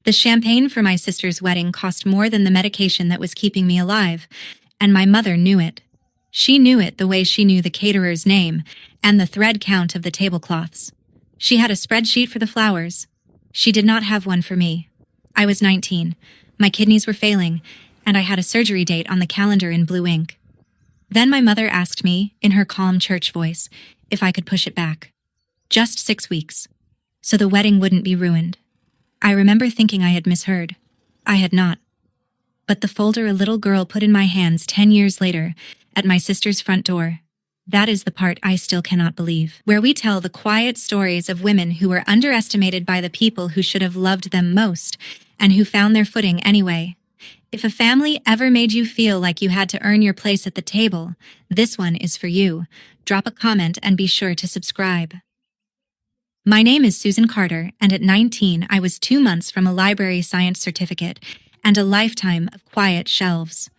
The champagne for my sister's wedding cost more than the medication that was keeping me alive, and my mother knew it. She knew it the way she knew the caterer's name and the thread count of the tablecloths. She had a spreadsheet for the flowers. She did not have one for me. I was 19. My kidneys were failing, and I had a surgery date on the calendar in blue ink. Then my mother asked me, in her calm church voice, if I could push it back. Just 6 weeks, so the wedding wouldn't be ruined. I remember thinking I had misheard. I had not. But the folder a little girl put in my hands 10 years later, at my sister's front door, that is the part I still cannot believe, where we tell the quiet stories of women who were underestimated by the people who should have loved them most, and who found their footing anyway. If a family ever made you feel like you had to earn your place at the table, this one is for you. Drop a comment and be sure to subscribe. My name is Susan Carter, and at 19 I was 2 months from a library science certificate and a lifetime of quiet shelves.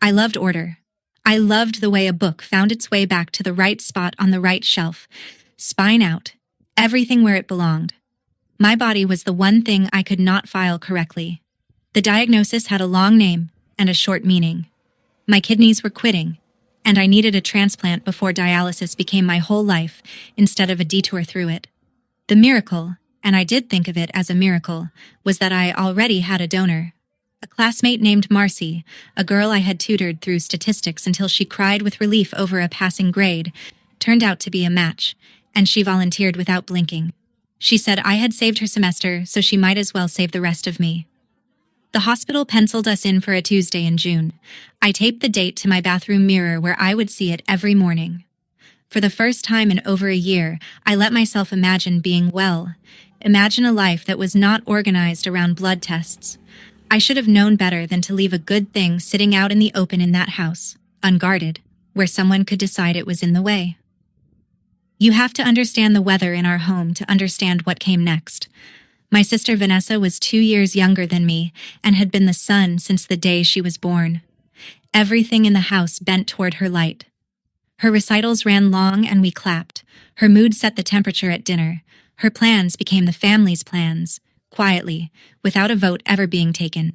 I loved order. I loved the way a book found its way back to the right spot on the right shelf, spine out, everything where it belonged. My body was the one thing I could not file correctly. The diagnosis had a long name and a short meaning. My kidneys were quitting, and I needed a transplant before dialysis became my whole life instead of a detour through it. The miracle, and I did think of it as a miracle, was that I already had a donor. A classmate named Marcy, a girl I had tutored through statistics until she cried with relief over a passing grade, turned out to be a match, and she volunteered without blinking. She said I had saved her semester, so she might as well save the rest of me. The hospital penciled us in for a Tuesday in June. I taped the date to my bathroom mirror where I would see it every morning. For the first time in over a year, I let myself imagine being well. Imagine a life that was not organized around blood tests. I should have known better than to leave a good thing sitting out in the open in that house, unguarded, where someone could decide it was in the way. You have to understand the weather in our home to understand what came next. My sister Vanessa was 2 years younger than me and had been the sun since the day she was born. Everything in the house bent toward her light. Her recitals ran long and we clapped. Her mood set the temperature at dinner. Her plans became the family's plans, quietly, without a vote ever being taken.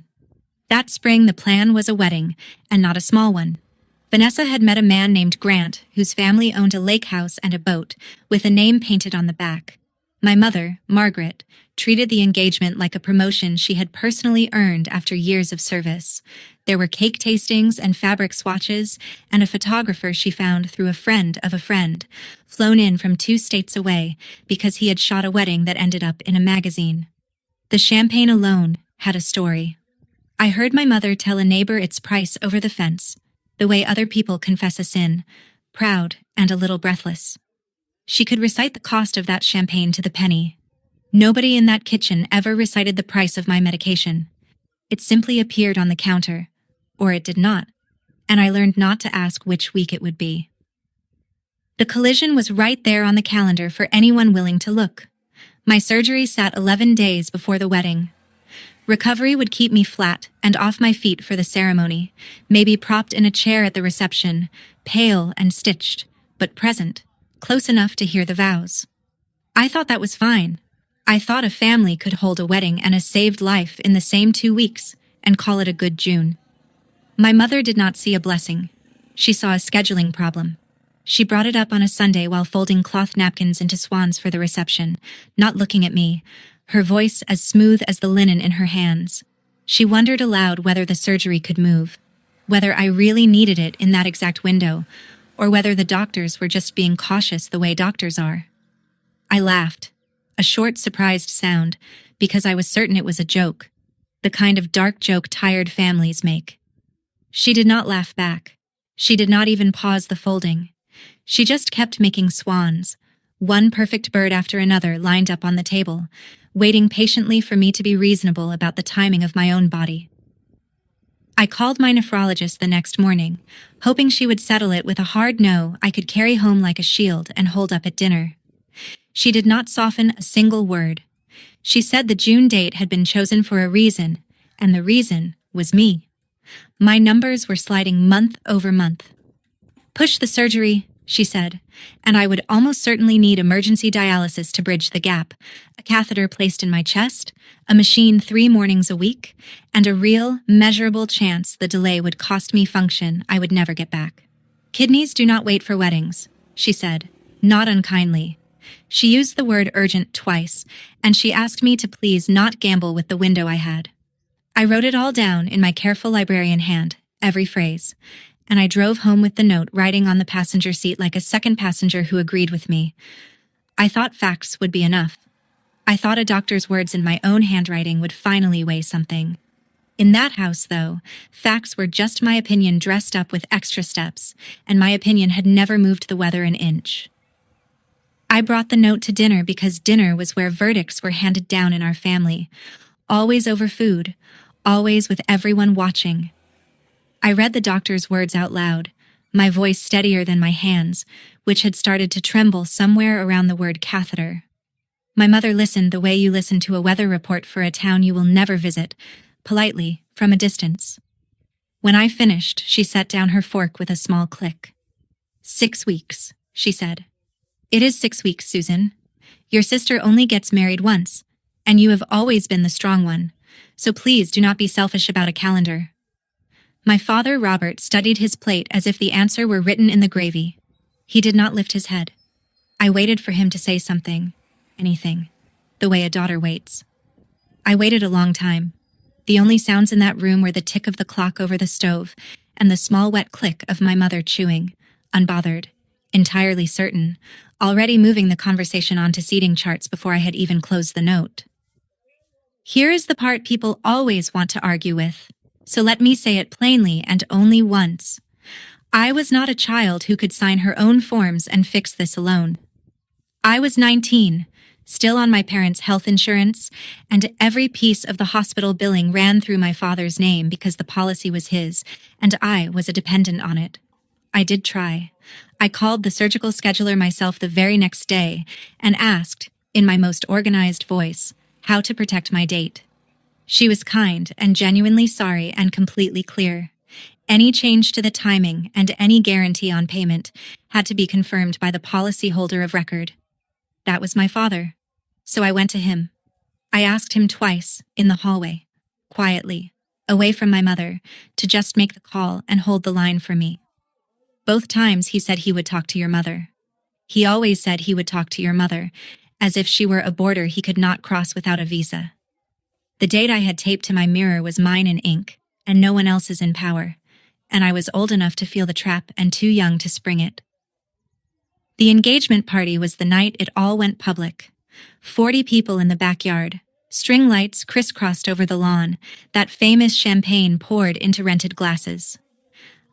That spring the plan was a wedding, and not a small one. Vanessa had met a man named Grant, whose family owned a lake house and a boat, with a name painted on the back. My mother, Margaret, treated the engagement like a promotion she had personally earned after years of service. There were cake tastings and fabric swatches, and a photographer she found through a friend of a friend, flown in from 2 states away because he had shot a wedding that ended up in a magazine. The champagne alone had a story. I heard my mother tell a neighbor its price over the fence, the way other people confess a sin, proud and a little breathless. She could recite the cost of that champagne to the penny. Nobody in that kitchen ever recited the price of my medication. It simply appeared on the counter, or it did not, and I learned not to ask which week it would be. The collision was right there on the calendar for anyone willing to look. My surgery sat 11 days before the wedding. Recovery would keep me flat and off my feet for the ceremony, maybe propped in a chair at the reception, pale and stitched, but present, close enough to hear the vows. I thought that was fine. I thought a family could hold a wedding and a saved life in the same 2 weeks and call it a good June. My mother did not see a blessing. She saw a scheduling problem. She brought it up on a Sunday while folding cloth napkins into swans for the reception, not looking at me, her voice as smooth as the linen in her hands. She wondered aloud whether the surgery could move, whether I really needed it in that exact window, or whether the doctors were just being cautious the way doctors are. I laughed, a short, surprised sound, because I was certain it was a joke, the kind of dark joke tired families make. She did not laugh back. She did not even pause the folding. She just kept making swans, one perfect bird after another lined up on the table, waiting patiently for me to be reasonable about the timing of my own body. I called my nephrologist the next morning, hoping she would settle it with a hard no I could carry home like a shield and hold up at dinner. She did not soften a single word. She said the June date had been chosen for a reason, and the reason was me. My numbers were sliding month over month. Push the surgery, she said, and I would almost certainly need emergency dialysis to bridge the gap, a catheter placed in my chest, a machine 3 mornings a week, and a real, measurable chance the delay would cost me function I would never get back. Kidneys do not wait for weddings, she said, not unkindly. She used the word urgent twice, and she asked me to please not gamble with the window I had. I wrote it all down in my careful librarian hand, every phrase, and I drove home with the note riding on the passenger seat like a second passenger who agreed with me. I thought facts would be enough. I thought a doctor's words in my own handwriting would finally weigh something. In that house, though, facts were just my opinion dressed up with extra steps, and my opinion had never moved the weather an inch. I brought the note to dinner because dinner was where verdicts were handed down in our family, always over food, always with everyone watching. I read the doctor's words out loud, my voice steadier than my hands, which had started to tremble somewhere around the word catheter. My mother listened the way you listen to a weather report for a town you will never visit, politely, from a distance. When I finished, she set down her fork with a small click. 6 weeks, she said. It is 6 weeks, Susan. Your sister only gets married once, and you have always been the strong one, so please do not be selfish about a calendar. My father, Robert, studied his plate as if the answer were written in the gravy. He did not lift his head. I waited for him to say something, anything, the way a daughter waits. I waited a long time. The only sounds in that room were the tick of the clock over the stove and the small wet click of my mother chewing, unbothered, entirely certain, already moving the conversation on to seating charts before I had even closed the note. Here is the part people always want to argue with, so let me say it plainly and only once. I was not a child who could sign her own forms and fix this alone. I was 19, still on my parents' health insurance, and every piece of the hospital billing ran through my father's name because the policy was his, and I was a dependent on it. I did try. I called the surgical scheduler myself the very next day and asked, in my most organized voice, how to protect my date. She was kind and genuinely sorry and completely clear. Any change to the timing and any guarantee on payment had to be confirmed by the policyholder of record. That was my father. So I went to him. I asked him twice, in the hallway, quietly, away from my mother, to just make the call and hold the line for me. Both times he said he would talk to your mother. He always said he would talk to your mother, as if she were a border he could not cross without a visa. The date I had taped to my mirror was mine in ink, and no one else's in power, and I was old enough to feel the trap and too young to spring it. The engagement party was the night it all went public. 40 people in the backyard, string lights crisscrossed over the lawn, that famous champagne poured into rented glasses.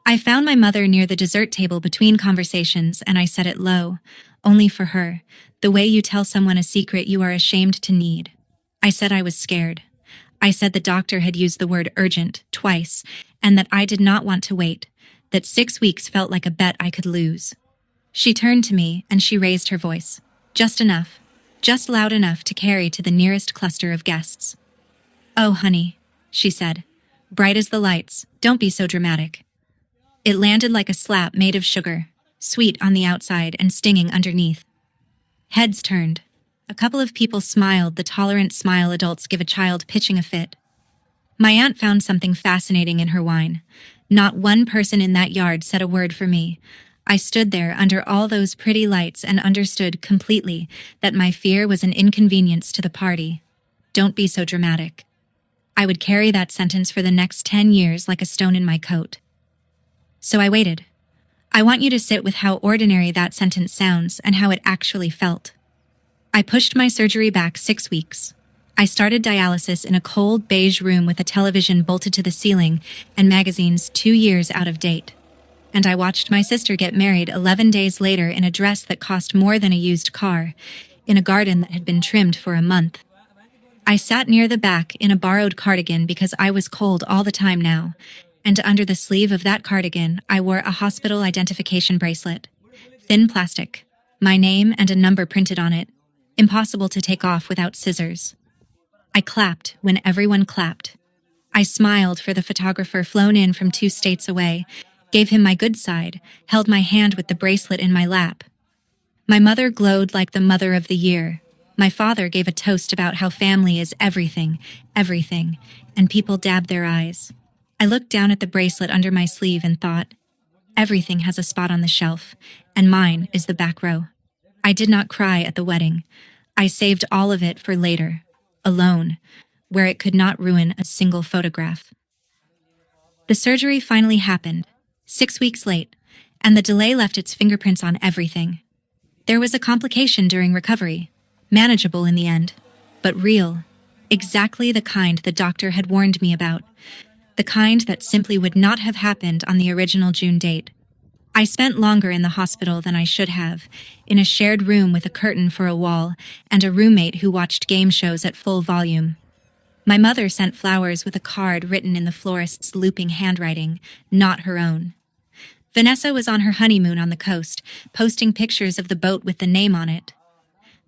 I found my mother near the dessert table between conversations, and I said it low, only for her, the way you tell someone a secret you are ashamed to need. I said I was scared. I said the doctor had used the word urgent twice, and that I did not want to wait, that 6 weeks felt like a bet I could lose. She turned to me and she raised her voice, just enough, just loud enough to carry to the nearest cluster of guests. "Oh, honey," she said, bright as the lights, "don't be so dramatic." It landed like a slap made of sugar, sweet on the outside and stinging underneath. Heads turned. A couple of people smiled the tolerant smile adults give a child pitching a fit. My aunt found something fascinating in her wine. Not one person in that yard said a word for me. I stood there under all those pretty lights and understood completely that my fear was an inconvenience to the party. Don't be so dramatic. I would carry that sentence for the next 10 years like a stone in my coat. So I waited. I want you to sit with how ordinary that sentence sounds and how it actually felt. I pushed my surgery back 6 weeks. I started dialysis in a cold beige room with a television bolted to the ceiling and magazines 2 years out of date. And I watched my sister get married 11 days later in a dress that cost more than a used car, in a garden that had been trimmed for a month. I sat near the back in a borrowed cardigan because I was cold all the time now, and under the sleeve of that cardigan I wore a hospital identification bracelet. Thin plastic, my name and a number printed on it, impossible to take off without scissors. I clapped when everyone clapped. I smiled for the photographer flown in from 2 states away, gave him my good side, held my hand with the bracelet in my lap. My mother glowed like the mother of the year. My father gave a toast about how family is everything, everything, and people dabbed their eyes. I looked down at the bracelet under my sleeve and thought, everything has a spot on the shelf, and mine is the back row. I did not cry at the wedding. I saved all of it for later, alone, where it could not ruin a single photograph. The surgery finally happened, 6 weeks late, and the delay left its fingerprints on everything. There was a complication during recovery, manageable in the end, but real, exactly the kind the doctor had warned me about, the kind that simply would not have happened on the original June date. I spent longer in the hospital than I should have, in a shared room with a curtain for a wall and a roommate who watched game shows at full volume. My mother sent flowers with a card written in the florist's looping handwriting, not her own. Vanessa was on her honeymoon on the coast, posting pictures of the boat with the name on it.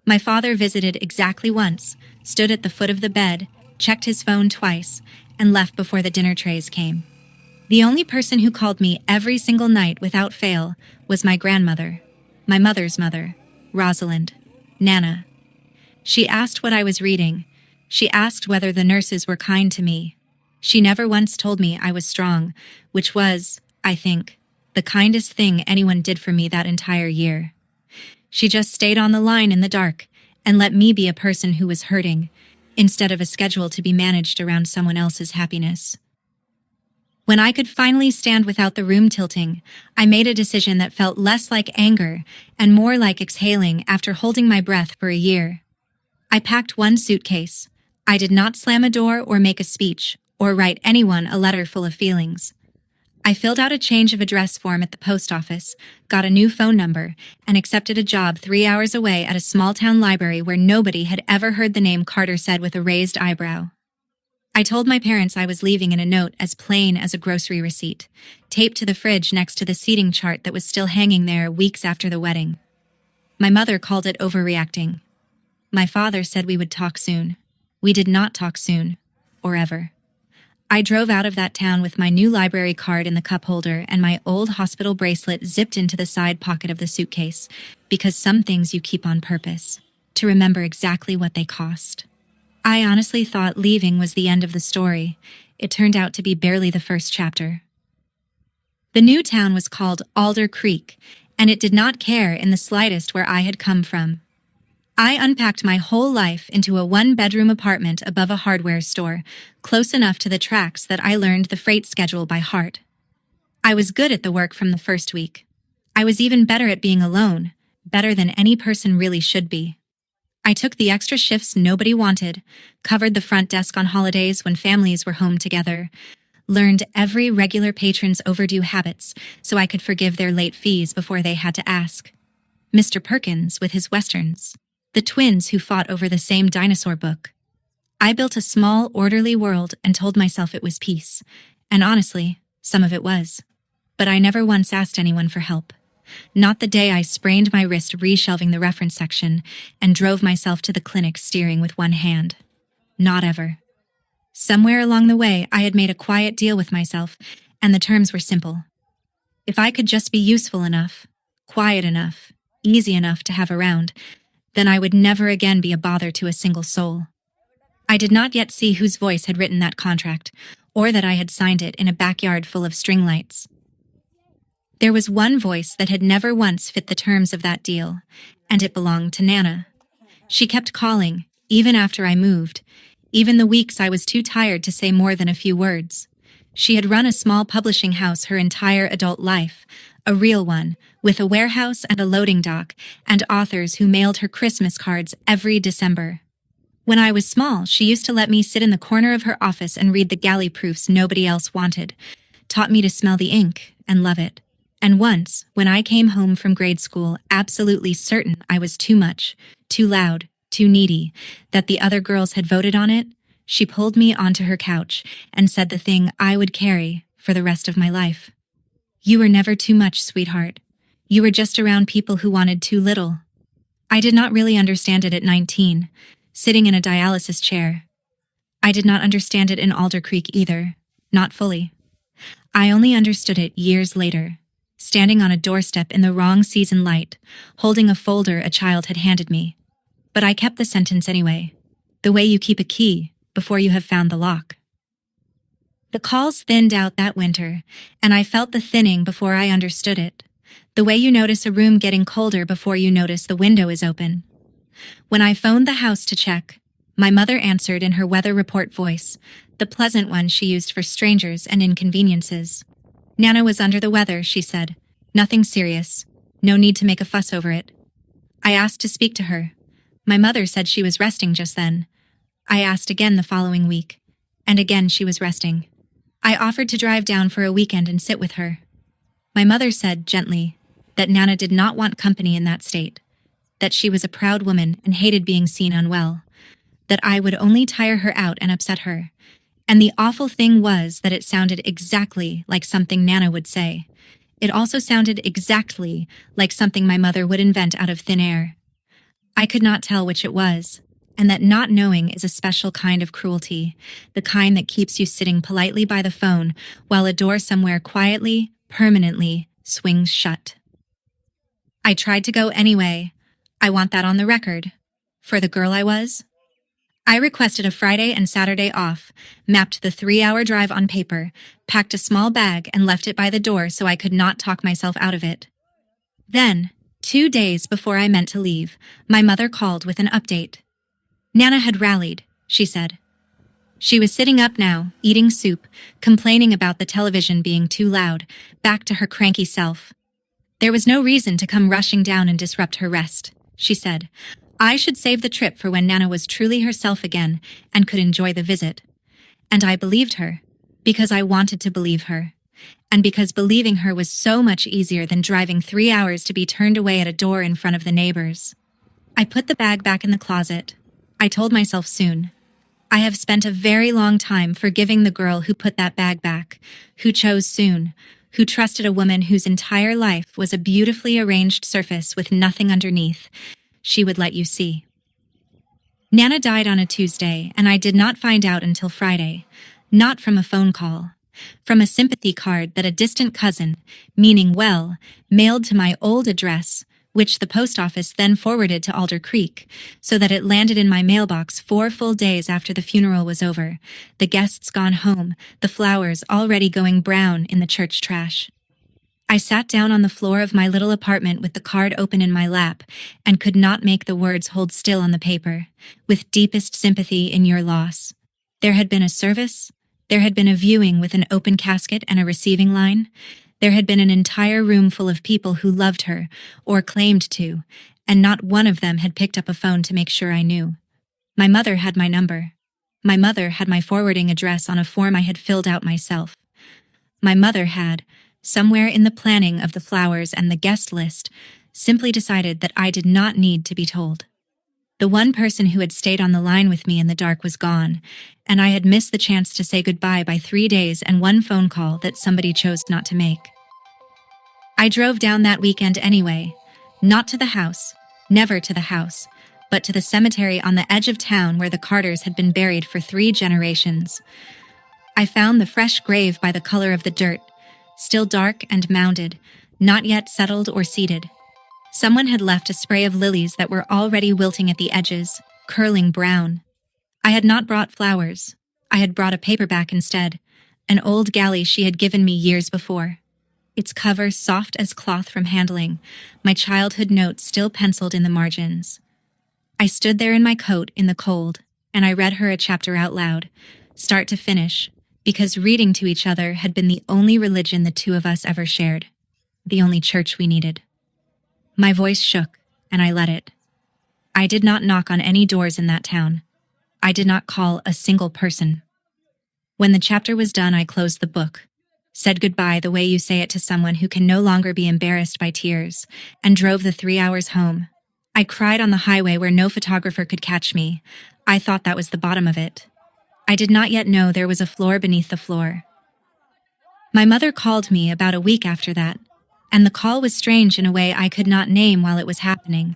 My father visited exactly once, stood at the foot of the bed, checked his phone twice, and left before the dinner trays came. The only person who called me every single night without fail was my grandmother, my mother's mother, Rosalind, Nana. She asked what I was reading. She asked whether the nurses were kind to me. She never once told me I was strong, which was, I think, the kindest thing anyone did for me that entire year. She just stayed on the line in the dark and let me be a person who was hurting, instead of a schedule to be managed around someone else's happiness. When I could finally stand without the room tilting, I made a decision that felt less like anger and more like exhaling after holding my breath for a year. I packed one suitcase. I did not slam a door or make a speech or write anyone a letter full of feelings. I filled out a change of address form at the post office, got a new phone number, and accepted a job 3 hours away at a small-town library where nobody had ever heard the name Carter said with a raised eyebrow. I told my parents I was leaving in a note as plain as a grocery receipt, taped to the fridge next to the seating chart that was still hanging there weeks after the wedding. My mother called it overreacting. My father said we would talk soon. We did not talk soon, or ever. I drove out of that town with my new library card in the cup holder and my old hospital bracelet zipped into the side pocket of the suitcase, because some things you keep on purpose, to remember exactly what they cost. I honestly thought leaving was the end of the story. It turned out to be barely the first chapter. The new town was called Alder Creek, and it did not care in the slightest where I had come from. I unpacked my whole life into a one-bedroom apartment above a hardware store, close enough to the tracks that I learned the freight schedule by heart. I was good at the work from the first week. I was even better at being alone, better than any person really should be. I took the extra shifts nobody wanted, covered the front desk on holidays when families were home together, learned every regular patron's overdue habits so I could forgive their late fees before they had to ask. Mr. Perkins with his westerns, the twins who fought over the same dinosaur book. I built a small, orderly world and told myself it was peace, and honestly, some of it was. But I never once asked anyone for help. Not the day I sprained my wrist reshelving the reference section and drove myself to the clinic steering with one hand. Not ever. Somewhere along the way, I had made a quiet deal with myself, and the terms were simple. If I could just be useful enough, quiet enough, easy enough to have around, then I would never again be a bother to a single soul. I did not yet see whose voice had written that contract, or that I had signed it in a backyard full of string lights. There was one voice that had never once fit the terms of that deal, and it belonged to Nana. She kept calling, even after I moved, even the weeks I was too tired to say more than a few words. She had run a small publishing house her entire adult life, a real one, with a warehouse and a loading dock, and authors who mailed her Christmas cards every December. When I was small, she used to let me sit in the corner of her office and read the galley proofs nobody else wanted, taught me to smell the ink and love it. And once, when I came home from grade school, absolutely certain I was too much, too loud, too needy, that the other girls had voted on it, she pulled me onto her couch and said the thing I would carry for the rest of my life. You were never too much, sweetheart. You were just around people who wanted too little. I did not really understand it at 19, sitting in a dialysis chair. I did not understand it in Alder Creek either, not fully. I only understood it years later, standing on a doorstep in the wrong season light, holding a folder a child had handed me. But I kept the sentence anyway. The way you keep a key before you have found the lock. The calls thinned out that winter, and I felt the thinning before I understood it. The way you notice a room getting colder before you notice the window is open. When I phoned the house to check, my mother answered in her weather report voice, the pleasant one she used for strangers and inconveniences. Nana was under the weather, she said. Nothing serious. No need to make a fuss over it. I asked to speak to her. My mother said she was resting just then. I asked again the following week, and again she was resting. I offered to drive down for a weekend and sit with her. My mother said, gently, that Nana did not want company in that state, that she was a proud woman and hated being seen unwell, that I would only tire her out and upset her. And the awful thing was that it sounded exactly like something Nana would say. It also sounded exactly like something my mother would invent out of thin air. I could not tell which it was, and that not knowing is a special kind of cruelty, the kind that keeps you sitting politely by the phone while a door somewhere quietly, permanently swings shut. I tried to go anyway. I want that on the record. For the girl I was. I requested a Friday and Saturday off, mapped the 3-hour drive on paper, packed a small bag and left it by the door so I could not talk myself out of it. Then, 2 days before I meant to leave, my mother called with an update. Nana had rallied, she said. She was sitting up now, eating soup, complaining about the television being too loud, back to her cranky self. There was no reason to come rushing down and disrupt her rest, she said. I should save the trip for when Nana was truly herself again and could enjoy the visit. And I believed her, because I wanted to believe her, and because believing her was so much easier than driving 3 hours to be turned away at a door in front of the neighbors. I put the bag back in the closet. I told myself soon. I have spent a very long time forgiving the girl who put that bag back, who chose soon, who trusted a woman whose entire life was a beautifully arranged surface with nothing underneath. She would let you see. Nana died on a Tuesday, and I did not find out until Friday, not from a phone call, from a sympathy card that a distant cousin, meaning well, mailed to my old address, which the post office then forwarded to Alder Creek, so that it landed in my mailbox 4 full days after the funeral was over, the guests gone home, the flowers already going brown in the church trash. I sat down on the floor of my little apartment with the card open in my lap and could not make the words hold still on the paper, with deepest sympathy in your loss. There had been a service. There had been a viewing with an open casket and a receiving line. There had been an entire room full of people who loved her, or claimed to, and not one of them had picked up a phone to make sure I knew. My mother had my number. My mother had my forwarding address on a form I had filled out myself. My mother had, somewhere in the planning of the flowers and the guest list, simply decided that I did not need to be told. The one person who had stayed on the line with me in the dark was gone, and I had missed the chance to say goodbye by 3 days and 1 phone call that somebody chose not to make. I drove down that weekend anyway, not to the house, never to the house, but to the cemetery on the edge of town where the Carters had been buried for 3 generations. I found the fresh grave by the color of the dirt, still dark and mounded, not yet settled or seeded. Someone had left a spray of lilies that were already wilting at the edges, curling brown. I had not brought flowers. I had brought a paperback instead, an old galley she had given me years before. Its cover soft as cloth from handling, my childhood notes still penciled in the margins. I stood there in my coat in the cold, and I read her a chapter out loud, start to finish, because reading to each other had been the only religion the 2 of us ever shared, the only church we needed. My voice shook, and I let it. I did not knock on any doors in that town. I did not call a single person. When the chapter was done, I closed the book, said goodbye the way you say it to someone who can no longer be embarrassed by tears, and drove the 3 hours home. I cried on the highway where no photographer could catch me. I thought that was the bottom of it. I did not yet know there was a floor beneath the floor. My mother called me about a week after that, and the call was strange in a way I could not name while it was happening.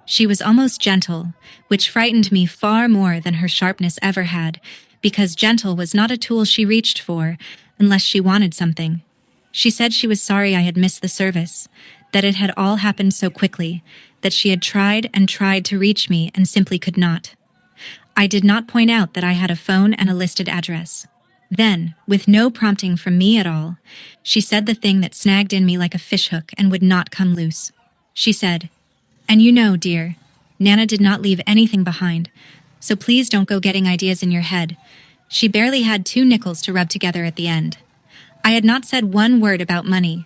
She was almost gentle, which frightened me far more than her sharpness ever had, because gentle was not a tool she reached for, unless she wanted something. She said she was sorry I had missed the service, that it had all happened so quickly, that she had tried and tried to reach me and simply could not. I did not point out that I had a phone and a listed address. Then, with no prompting from me at all, she said the thing that snagged in me like a fishhook and would not come loose. She said, "And you know, dear, Nana did not leave anything behind, so please don't go getting ideas in your head. She barely had 2 nickels to rub together at the end." I had not said one word about money.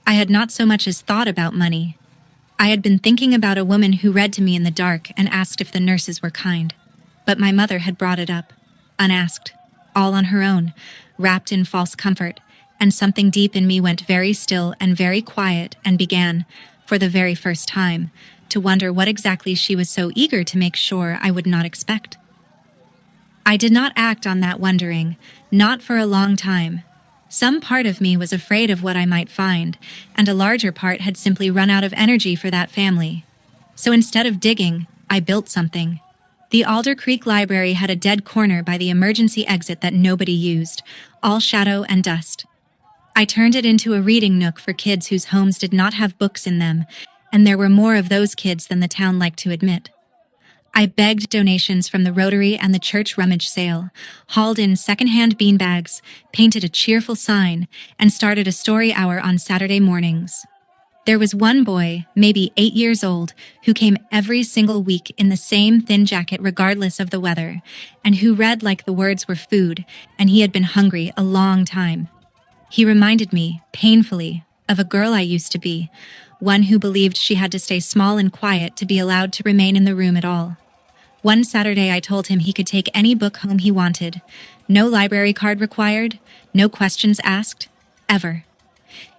I had not so much as thought about money. I had been thinking about a woman who read to me in the dark and asked if the nurses were kind. But my mother had brought it up, unasked, all on her own, wrapped in false comfort, and something deep in me went very still and very quiet and began, for the very first time, to wonder what exactly she was so eager to make sure I would not expect. I did not act on that wondering, not for a long time. Some part of me was afraid of what I might find, and a larger part had simply run out of energy for that family. So instead of digging, I built something. The Alder Creek Library had a dead corner by the emergency exit that nobody used, all shadow and dust. I turned it into a reading nook for kids whose homes did not have books in them, and there were more of those kids than the town liked to admit. I begged donations from the Rotary and the church rummage sale, hauled in secondhand beanbags, painted a cheerful sign, and started a story hour on Saturday mornings. There was one boy, maybe 8 years old, who came every single week in the same thin jacket regardless of the weather, and who read like the words were food, and he had been hungry a long time. He reminded me, painfully, of a girl I used to be, one who believed she had to stay small and quiet to be allowed to remain in the room at all. One Saturday I told him he could take any book home he wanted. No library card required, no questions asked, ever.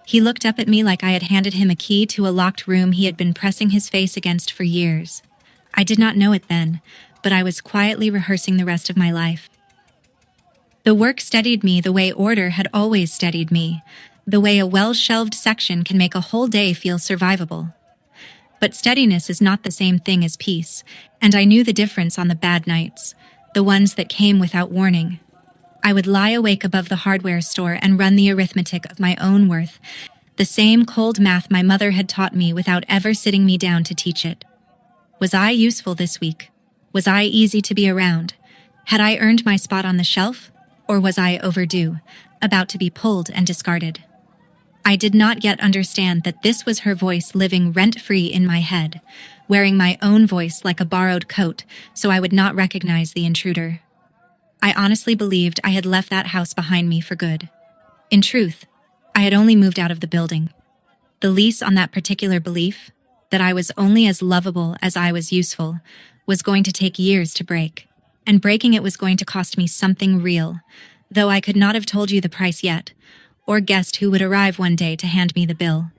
He looked up at me like I had handed him a key to a locked room he had been pressing his face against for years. I did not know it then, but I was quietly rehearsing the rest of my life. The work steadied me the way order had always steadied me, the way a well-shelved section can make a whole day feel survivable. But steadiness is not the same thing as peace, and I knew the difference on the bad nights, the ones that came without warning. I would lie awake above the hardware store and run the arithmetic of my own worth, the same cold math my mother had taught me without ever sitting me down to teach it. Was I useful this week? Was I easy to be around? Had I earned my spot on the shelf? Or was I overdue, about to be pulled and discarded? I did not yet understand that this was her voice living rent-free in my head, wearing my own voice like a borrowed coat so I would not recognize the intruder. I honestly believed I had left that house behind me for good. In truth, I had only moved out of the building. The lease on that particular belief, that I was only as lovable as I was useful, was going to take years to break, and breaking it was going to cost me something real, though I could not have told you the price yet, or guessed who would arrive one day to hand me the bill.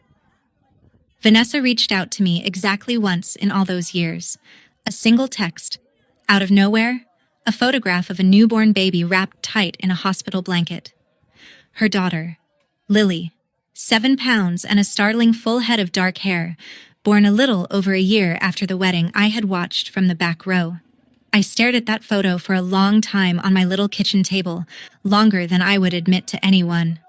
Vanessa reached out to me exactly once in all those years. A single text. Out of nowhere, a photograph of a newborn baby wrapped tight in a hospital blanket. Her daughter, Lily, 7 pounds and a startling full head of dark hair, born a little over a year after the wedding I had watched from the back row. I stared at that photo for a long time on my little kitchen table, longer than I would admit to anyone.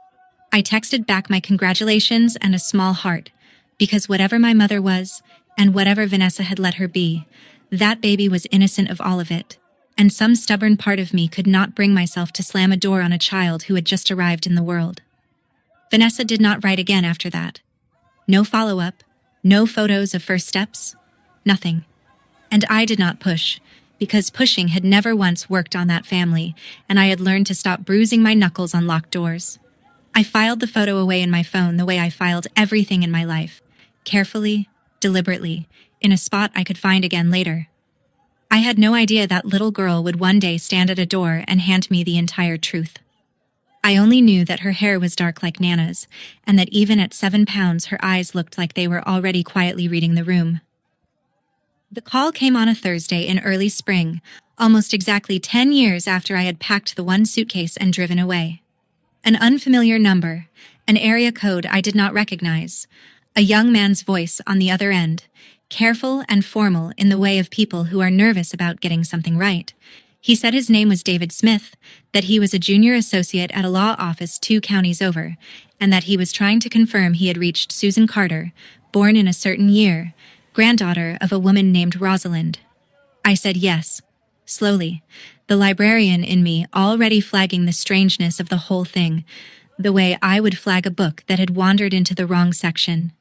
I texted back my congratulations and a small heart, because whatever my mother was, and whatever Vanessa had let her be, that baby was innocent of all of it, and some stubborn part of me could not bring myself to slam a door on a child who had just arrived in the world. Vanessa did not write again after that. No follow-up, no photos of first steps, nothing. And I did not push, because pushing had never once worked on that family, and I had learned to stop bruising my knuckles on locked doors. I filed the photo away in my phone the way I filed everything in my life, carefully, deliberately, in a spot I could find again later. I had no idea that little girl would one day stand at a door and hand me the entire truth. I only knew that her hair was dark like Nana's, and that even at 7 pounds her eyes looked like they were already quietly reading the room. The call came on a Thursday in early spring, almost exactly 10 years after I had packed the one suitcase and driven away. An unfamiliar number, an area code I did not recognize, a young man's voice on the other end, careful and formal in the way of people who are nervous about getting something right, He said his name was David Smith, that he was a junior associate at a law office 2 counties over, and that he was trying to confirm he had reached Susan Carter, born in a certain year, granddaughter of a woman named Rosalind. I said yes, slowly, the librarian in me already flagging the strangeness of the whole thing, the way I would flag a book that had wandered into the wrong section.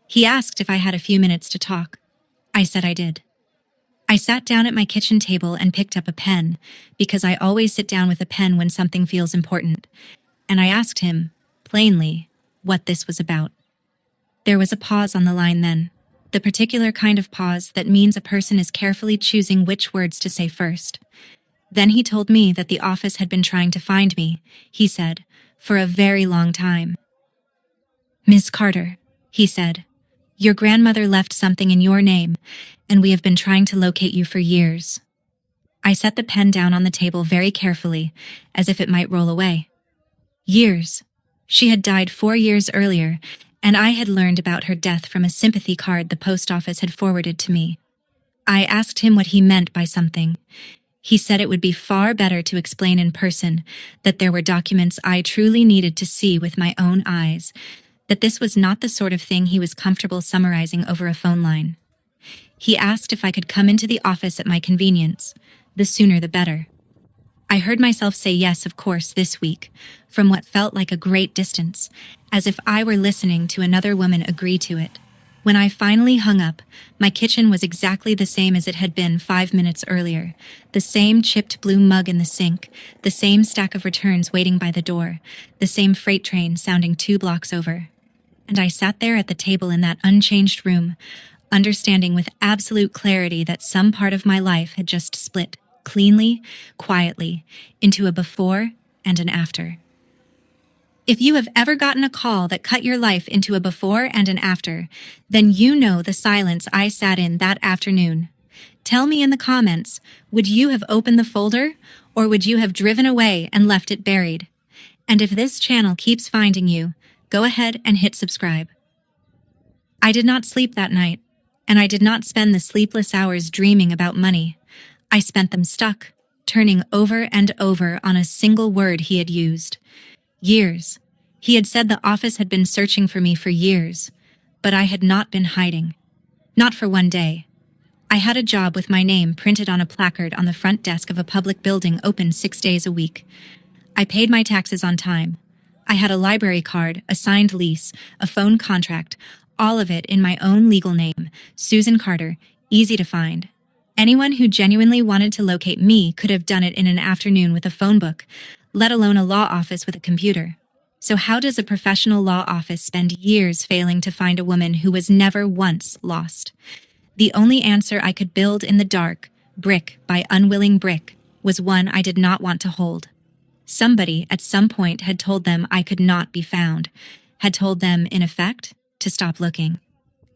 He asked if I had a few minutes to talk. I said I did. I sat down at my kitchen table and picked up a pen, because I always sit down with a pen when something feels important, and I asked him, plainly, what this was about. There was a pause on the line then, the particular kind of pause that means a person is carefully choosing which words to say first. Then he told me that the office had been trying to find me, he said, for a very long time. Miss Carter, he said, your grandmother left something in your name, and we have been trying to locate you for years. I set the pen down on the table very carefully, as if it might roll away. Years. She had died 4 years earlier, and I had learned about her death from a sympathy card the post office had forwarded to me. I asked him what he meant by something. He said it would be far better to explain in person, that there were documents I truly needed to see with my own eyes, that this was not the sort of thing he was comfortable summarizing over a phone line. He asked if I could come into the office at my convenience, the sooner the better. I heard myself say yes, of course, this week, from what felt like a great distance, as if I were listening to another woman agree to it. When I finally hung up, my kitchen was exactly the same as it had been 5 minutes earlier, the same chipped blue mug in the sink, the same stack of returns waiting by the door, the same freight train sounding 2 blocks over. And I sat there at the table in that unchanged room, understanding with absolute clarity that some part of my life had just split, cleanly, quietly, into a before and an after. If you have ever gotten a call that cut your life into a before and an after, then you know the silence I sat in that afternoon. Tell me in the comments, would you have opened the folder, or would you have driven away and left it buried? And if this channel keeps finding you, go ahead and hit subscribe. I did not sleep that night, and I did not spend the sleepless hours dreaming about money. I spent them stuck, turning over and over on a single word he had used. Years. He had said the office had been searching for me for years, but I had not been hiding. Not for one day. I had a job with my name printed on a placard on the front desk of a public building open 6 days a week. I paid my taxes on time. I had a library card, a signed lease, a phone contract, all of it in my own legal name, Susan Carter, easy to find. Anyone who genuinely wanted to locate me could have done it in an afternoon with a phone book, let alone a law office with a computer. So how does a professional law office spend years failing to find a woman who was never once lost? The only answer I could build in the dark, brick by unwilling brick, was one I did not want to hold. Somebody at some point had told them I could not be found, had told them, in effect, to stop looking.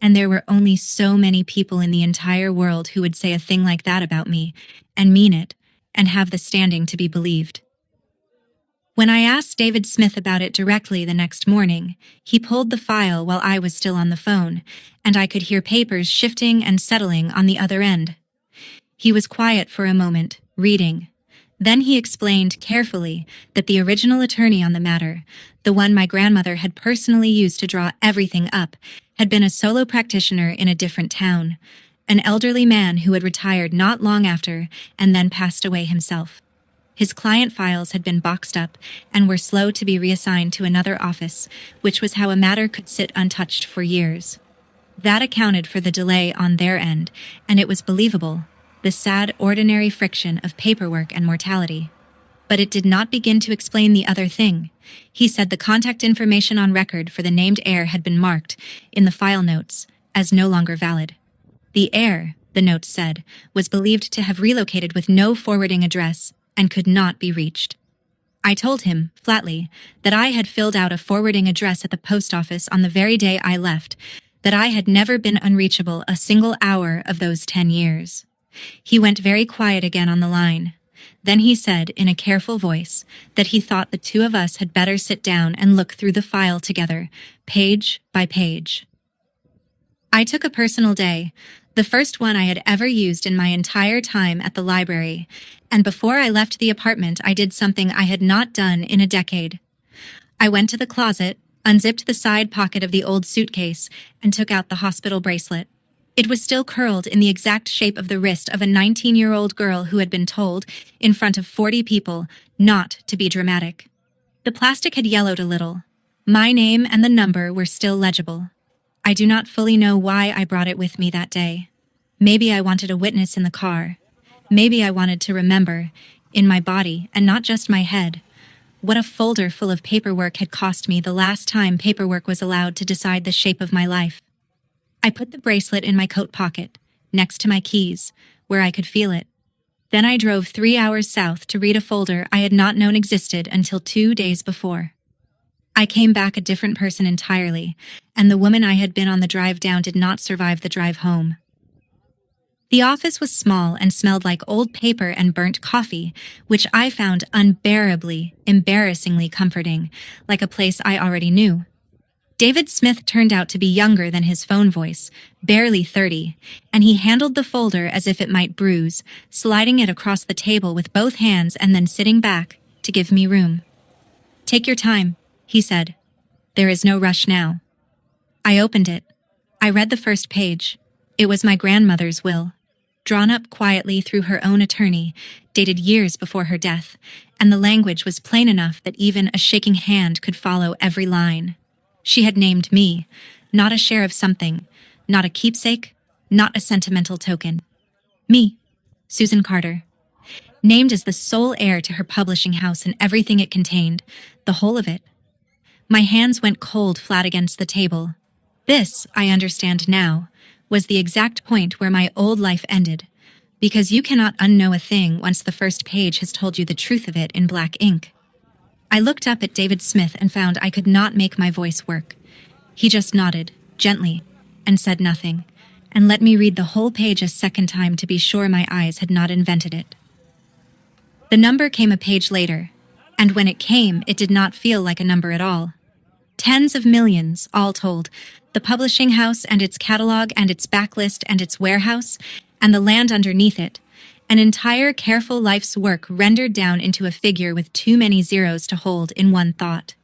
And there were only so many people in the entire world who would say a thing like that about me, and mean it, and have the standing to be believed. When I asked David Smith about it directly the next morning, he pulled the file while I was still on the phone, and I could hear papers shifting and settling on the other end. He was quiet for a moment, reading. Then he explained carefully that the original attorney on the matter, the one my grandmother had personally used to draw everything up, had been a solo practitioner in a different town, an elderly man who had retired not long after and then passed away himself. His client files had been boxed up and were slow to be reassigned to another office, which was how a matter could sit untouched for years. That accounted for the delay on their end, and it was believable, the sad, ordinary friction of paperwork and mortality. But it did not begin to explain the other thing. He said the contact information on record for the named heir had been marked, in the file notes, as no longer valid. The heir, the notes said, was believed to have relocated with no forwarding address and could not be reached. I told him, flatly, that I had filled out a forwarding address at the post office on the very day I left, that I had never been unreachable a single hour of those 10 years. He went very quiet again on the line. Then he said, in a careful voice, that he thought the two of us had better sit down and look through the file together, page by page. I took a personal day, the first one I had ever used in my entire time at the library, and before I left the apartment, I did something I had not done in a decade. I went to the closet, unzipped the side pocket of the old suitcase, and took out the hospital bracelet. It was still curled in the exact shape of the wrist of a 19-year-old girl who had been told, in front of 40 people, not to be dramatic. The plastic had yellowed a little. My name and the number were still legible. I do not fully know why I brought it with me that day. Maybe I wanted a witness in the car. Maybe I wanted to remember, in my body and not just my head, what a folder full of paperwork had cost me the last time paperwork was allowed to decide the shape of my life. I put the bracelet in my coat pocket, next to my keys, where I could feel it. Then I drove 3 hours south to read a folder I had not known existed until 2 days before. I came back a different person entirely, and the woman I had been on the drive down did not survive the drive home. The office was small and smelled like old paper and burnt coffee, which I found unbearably, embarrassingly comforting, like a place I already knew. David Smith turned out to be younger than his phone voice, barely 30, and he handled the folder as if it might bruise, sliding it across the table with both hands and then sitting back to give me room. "Take your time," he said. "There is no rush now." I opened it. I read the first page. It was my grandmother's will, drawn up quietly through her own attorney, dated years before her death, and the language was plain enough that even a shaking hand could follow every line. She had named me, not a share of something, not a keepsake, not a sentimental token. Me, Susan Carter. Named as the sole heir to her publishing house and everything it contained, the whole of it. My hands went cold flat against the table. This, I understand now, was the exact point where my old life ended, because you cannot unknow a thing once the first page has told you the truth of it in black ink. I looked up at David Smith and found I could not make my voice work. He just nodded, gently, and said nothing, and let me read the whole page a second time to be sure my eyes had not invented it. The number came a page later, and when it came, it did not feel like a number at all. Tens of millions, all told, the publishing house and its catalog and its backlist and its warehouse, and the land underneath it, an entire careful life's work rendered down into a figure with too many zeros to hold in one thought.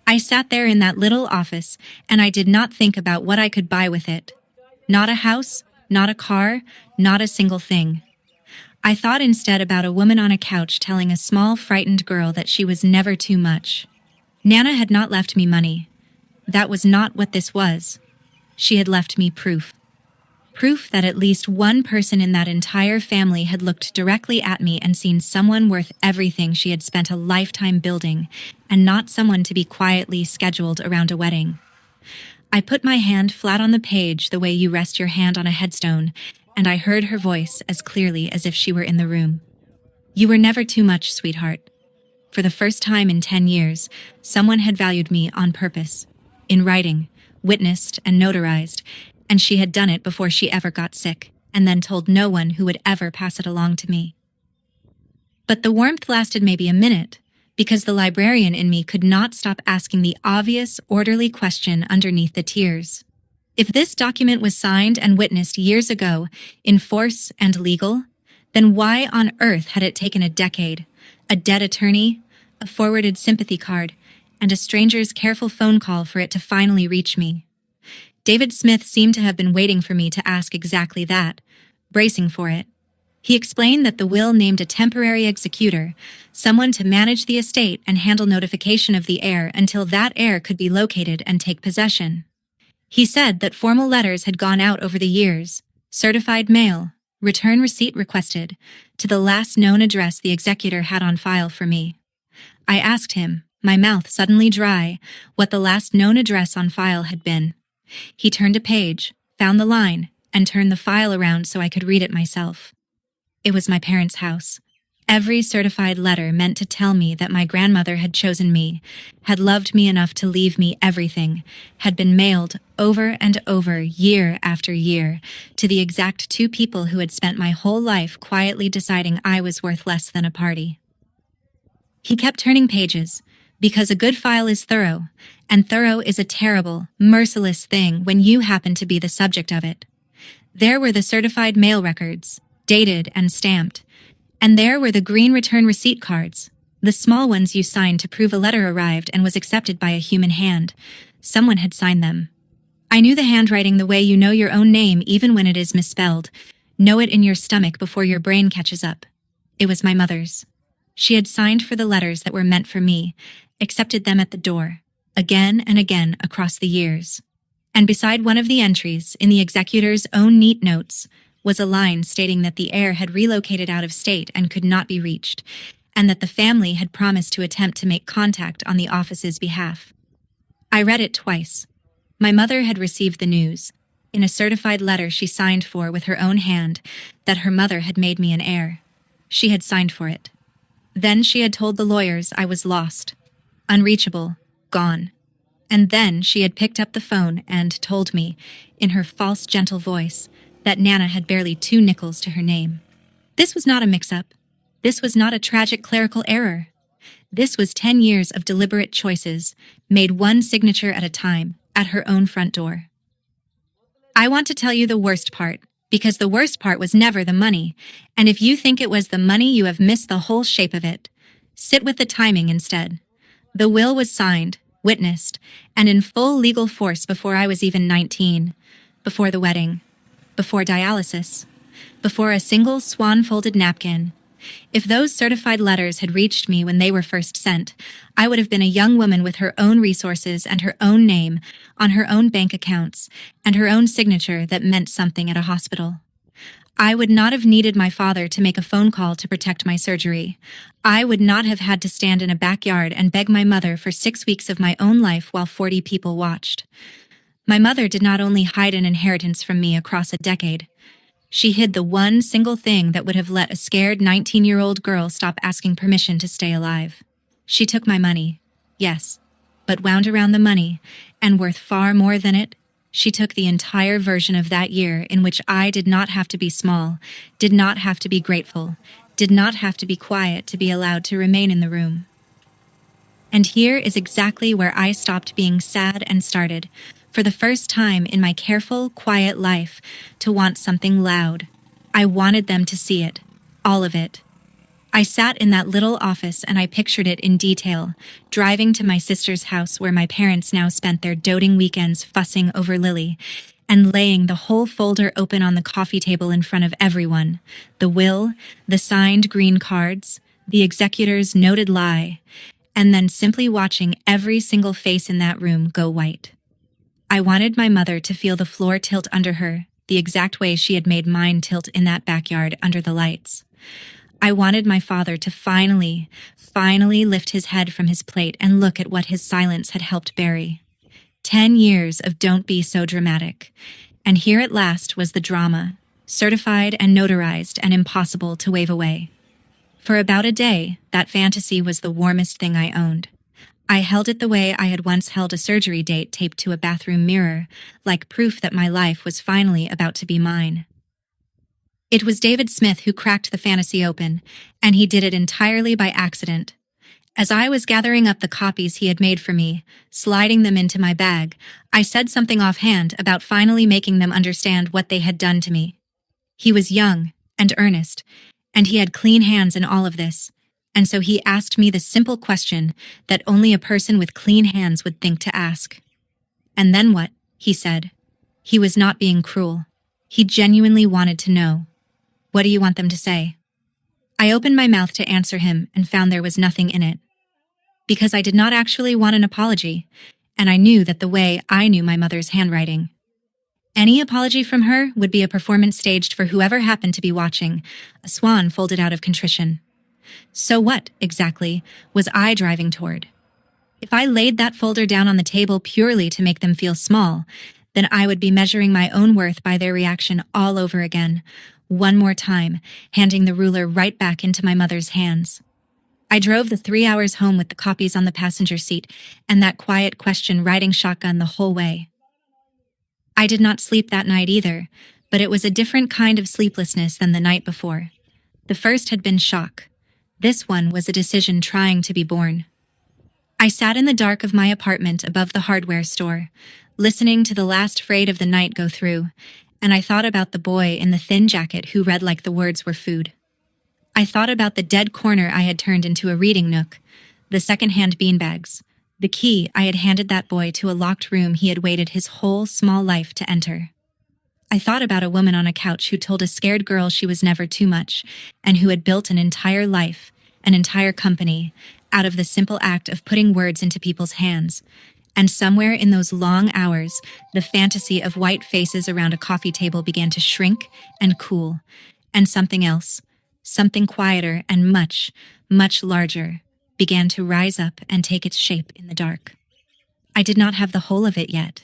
I sat there in that little office, and I did not think about what I could buy with it. Not a house, not a car, not a single thing. I thought instead about a woman on a couch telling a small, frightened girl that she was never too much. Nana had not left me money. That was not what this was. She had left me proof. Proof that at least one person in that entire family had looked directly at me and seen someone worth everything she had spent a lifetime building, and not someone to be quietly scheduled around a wedding. I put my hand flat on the page the way you rest your hand on a headstone, and I heard her voice as clearly as if she were in the room. "You were never too much, sweetheart." For the first time in 10 years, someone had valued me on purpose, in writing, witnessed and notarized, and she had done it before she ever got sick, and then told no one who would ever pass it along to me. But the warmth lasted maybe a minute, because the librarian in me could not stop asking the obvious, orderly question underneath the tears. If this document was signed and witnessed years ago, in force and legal, then why on earth had it taken a decade, a dead attorney, a forwarded sympathy card, and a stranger's careful phone call for it to finally reach me? David Smith seemed to have been waiting for me to ask exactly that, bracing for it. He explained that the will named a temporary executor, someone to manage the estate and handle notification of the heir until that heir could be located and take possession. He said that formal letters had gone out over the years, certified mail, return receipt requested, to the last known address the executor had on file for me. I asked him, my mouth suddenly dry, what the last known address on file had been. He turned a page, found the line, and turned the file around so I could read it myself. It was my parents' house. Every certified letter meant to tell me that my grandmother had chosen me, had loved me enough to leave me everything, had been mailed over and over, year after year, to the exact 2 people who had spent my whole life quietly deciding I was worth less than a party. He kept turning pages, Because a good file is thorough, and thorough is a terrible, merciless thing when you happen to be the subject of it. There were the certified mail records, dated and stamped, and there were the green return receipt cards, the small ones you signed to prove a letter arrived and was accepted by a human hand. Someone had signed them. I knew the handwriting the way you know your own name even when it is misspelled. Know it in your stomach before your brain catches up. It was my mother's. She had signed for the letters that were meant for me, accepted them at the door, again and again across the years. And beside one of the entries, in the executor's own neat notes, was a line stating that the heir had relocated out of state and could not be reached, and that the family had promised to attempt to make contact on the office's behalf. I read it twice. My mother had received the news, in a certified letter she signed for with her own hand, that her mother had made me an heir. She had signed for it. Then she had told the lawyers I was lost, unreachable, gone. And then she had picked up the phone and told me, in her false, gentle voice, that Nana had barely 2 nickels to her name. This was not a mix-up. This was not a tragic clerical error. This was 10 years of deliberate choices, made one signature at a time, at her own front door. I want to tell you the worst part, because the worst part was never the money, and if you think it was the money, you have missed the whole shape of it. Sit with the timing instead. The will was signed, witnessed, and in full legal force before I was even 19, before the wedding, before dialysis, before a single swan-folded napkin. If those certified letters had reached me when they were first sent, I would have been a young woman with her own resources and her own name, on her own bank accounts, and her own signature that meant something at a hospital. I would not have needed my father to make a phone call to protect my surgery. I would not have had to stand in a backyard and beg my mother for 6 weeks of my own life while 40 people watched. My mother did not only hide an inheritance from me across a decade. She hid the one single thing that would have let a scared 19-year-old girl stop asking permission to stay alive. She took my money, yes, but wound around the money, and worth far more than it, she took the entire version of that year in which I did not have to be small, did not have to be grateful, did not have to be quiet to be allowed to remain in the room. And here is exactly where I stopped being sad and started, for the first time in my careful, quiet life, to want something loud. I wanted them to see it, all of it. I sat in that little office and I pictured it in detail, driving to my sister's house where my parents now spent their doting weekends fussing over Lily, and laying the whole folder open on the coffee table in front of everyone, the will, the signed green cards, the executor's noted lie, and then simply watching every single face in that room go white. I wanted my mother to feel the floor tilt under her, the exact way she had made mine tilt in that backyard under the lights. I wanted my father to finally lift his head from his plate and look at what his silence had helped bury. 10 years of don't be so dramatic. And here at last was the drama, certified and notarized and impossible to wave away. For about a day, that fantasy was the warmest thing I owned. I held it the way I had once held a surgery date taped to a bathroom mirror, like proof that my life was finally about to be mine. It was David Smith who cracked the fantasy open, and he did it entirely by accident. As I was gathering up the copies he had made for me, sliding them into my bag, I said something offhand about finally making them understand what they had done to me. He was young and earnest, and he had clean hands in all of this, and so he asked me the simple question that only a person with clean hands would think to ask. And then what? He said. He was not being cruel. He genuinely wanted to know. What do you want them to say? I opened my mouth to answer him and found there was nothing in it. Because I did not actually want an apology, and I knew that the way I knew my mother's handwriting. Any apology from her would be a performance staged for whoever happened to be watching, a swan folded out of contrition. So what, exactly, was I driving toward? If I laid that folder down on the table purely to make them feel small, then I would be measuring my own worth by their reaction all over again, one more time, handing the ruler right back into my mother's hands. I drove the 3 hours home with the copies on the passenger seat and that quiet question riding shotgun the whole way. I did not sleep that night either, but it was a different kind of sleeplessness than the night before. The first had been shock. This one was a decision trying to be born. I sat in the dark of my apartment above the hardware store, listening to the last freight of the night go through, and I thought about the boy in the thin jacket who read like the words were food. I thought about the dead corner I had turned into a reading nook, the secondhand beanbags, the key I had handed that boy to a locked room he had waited his whole small life to enter. I thought about a woman on a couch who told a scared girl she was never too much, and who had built an entire life, an entire company, out of the simple act of putting words into people's hands. And somewhere in those long hours, the fantasy of white faces around a coffee table began to shrink and cool, and something else, something quieter and much, much larger, began to rise up and take its shape in the dark. I did not have the whole of it yet,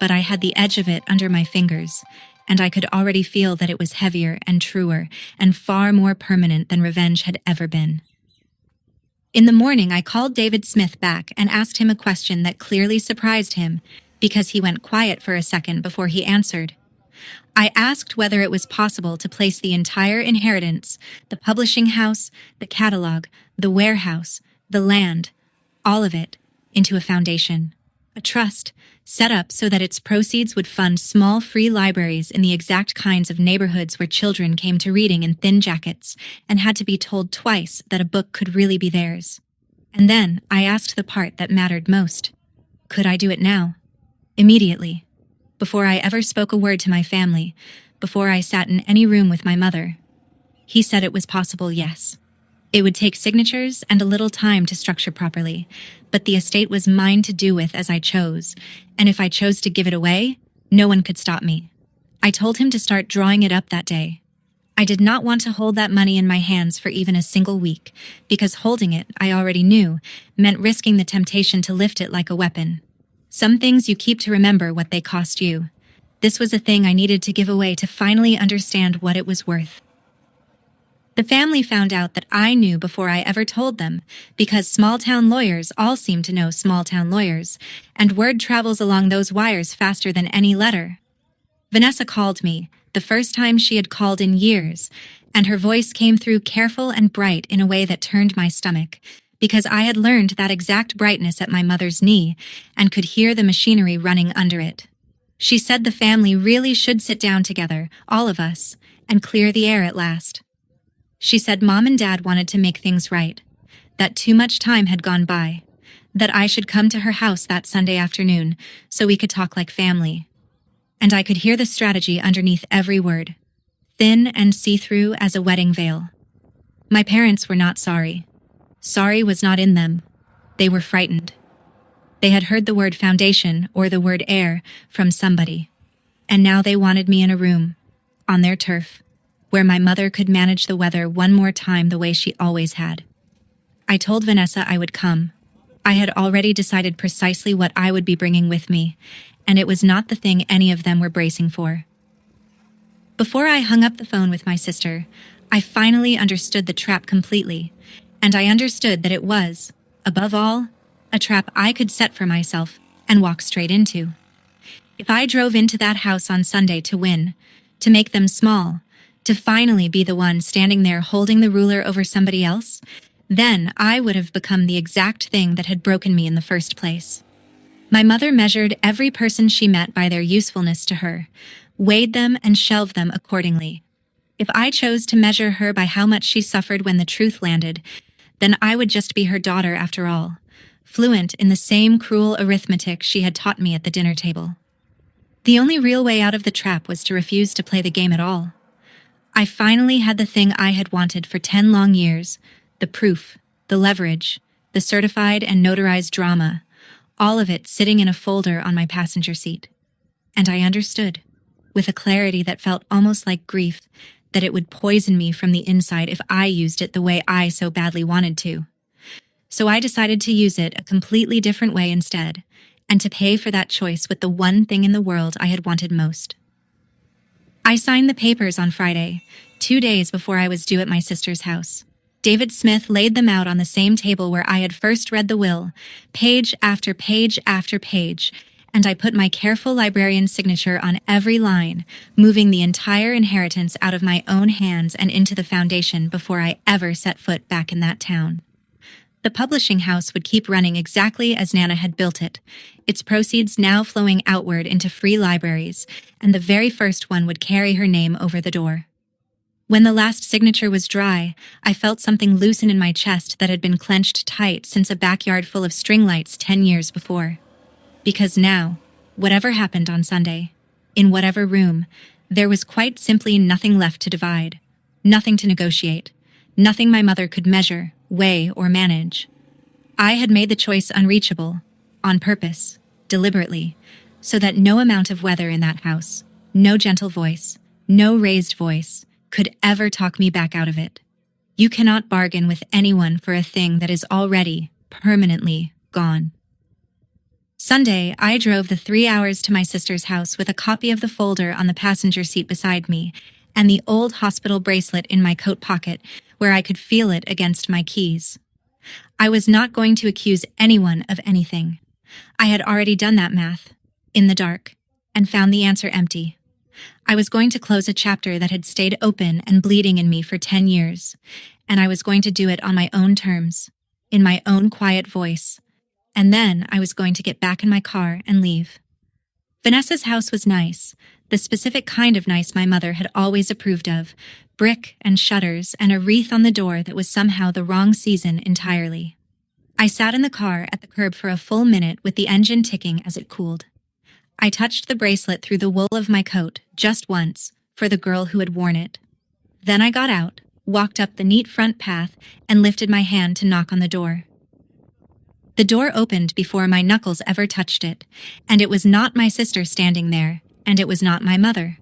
but I had the edge of it under my fingers, and I could already feel that it was heavier and truer and far more permanent than revenge had ever been. In the morning, I called David Smith back and asked him a question that clearly surprised him because he went quiet for a second before he answered. I asked whether it was possible to place the entire inheritance, the publishing house, the catalog, the warehouse, the land, all of it, into a foundation, a trust, set up so that its proceeds would fund small free libraries in the exact kinds of neighborhoods where children came to reading in thin jackets and had to be told twice that a book could really be theirs. And then I asked the part that mattered most. Could I do it now? Immediately. Before I ever spoke a word to my family, before I sat in any room with my mother. He said it was possible, yes. It would take signatures and a little time to structure properly, but the estate was mine to do with as I chose, and if I chose to give it away, no one could stop me. I told him to start drawing it up that day. I did not want to hold that money in my hands for even a single week, because holding it, I already knew, meant risking the temptation to lift it like a weapon. Some things you keep to remember what they cost you. This was a thing I needed to give away to finally understand what it was worth. The family found out that I knew before I ever told them, because small-town lawyers all seem to know small-town lawyers, and word travels along those wires faster than any letter. Vanessa called me, the first time she had called in years, and her voice came through careful and bright in a way that turned my stomach, because I had learned that exact brightness at my mother's knee and could hear the machinery running under it. She said the family really should sit down together, all of us, and clear the air at last. She said Mom and Dad wanted to make things right, that too much time had gone by, that I should come to her house that Sunday afternoon so we could talk like family. And I could hear the strategy underneath every word, thin and see-through as a wedding veil. My parents were not sorry. Sorry was not in them. They were frightened. They had heard the word foundation or the word heir from somebody, and now they wanted me in a room, on their turf, where my mother could manage the weather one more time the way she always had. I told Vanessa I would come. I had already decided precisely what I would be bringing with me, and it was not the thing any of them were bracing for. Before I hung up the phone with my sister, I finally understood the trap completely, and I understood that it was, above all, a trap I could set for myself and walk straight into. If I drove into that house on Sunday to win, to make them small, to finally be the one standing there holding the ruler over somebody else, then I would have become the exact thing that had broken me in the first place. My mother measured every person she met by their usefulness to her, weighed them and shelved them accordingly. If I chose to measure her by how much she suffered when the truth landed, then I would just be her daughter after all, fluent in the same cruel arithmetic she had taught me at the dinner table. The only real way out of the trap was to refuse to play the game at all. I finally had the thing I had wanted for 10 long years, the proof, the leverage, the certified and notarized drama, all of it sitting in a folder on my passenger seat. And I understood, with a clarity that felt almost like grief, that it would poison me from the inside if I used it the way I so badly wanted to. So I decided to use it a completely different way instead, and to pay for that choice with the one thing in the world I had wanted most. I signed the papers on Friday, 2 days before I was due at my sister's house. David Smith laid them out on the same table where I had first read the will, page after page after page, and I put my careful librarian's signature on every line, moving the entire inheritance out of my own hands and into the foundation before I ever set foot back in that town. The publishing house would keep running exactly as Nana had built it, its proceeds now flowing outward into free libraries, and the very first one would carry her name over the door. When the last signature was dry, I felt something loosen in my chest that had been clenched tight since a backyard full of string lights 10 years before. Because now, whatever happened on Sunday, in whatever room, there was quite simply nothing left to divide, nothing to negotiate, nothing my mother could measure, weigh, or manage. I had made the choice unreachable, on purpose, deliberately, so that no amount of weather in that house, no gentle voice, no raised voice, could ever talk me back out of it. You cannot bargain with anyone for a thing that is already, permanently, gone. Sunday, I drove the 3 hours to my sister's house with a copy of the folder on the passenger seat beside me and the old hospital bracelet in my coat pocket where I could feel it against my keys. I was not going to accuse anyone of anything. I had already done that math, in the dark, and found the answer empty. I was going to close a chapter that had stayed open and bleeding in me for 10 years, and I was going to do it on my own terms, in my own quiet voice, and then I was going to get back in my car and leave. Vanessa's house was nice, the specific kind of nice my mother had always approved of, brick and shutters and a wreath on the door that was somehow the wrong season entirely. I sat in the car at the curb for a full minute with the engine ticking as it cooled. I touched the bracelet through the wool of my coat, just once, for the girl who had worn it. Then I got out, walked up the neat front path, and lifted my hand to knock on the door. The door opened before my knuckles ever touched it, and it was not my sister standing there, and it was not my mother.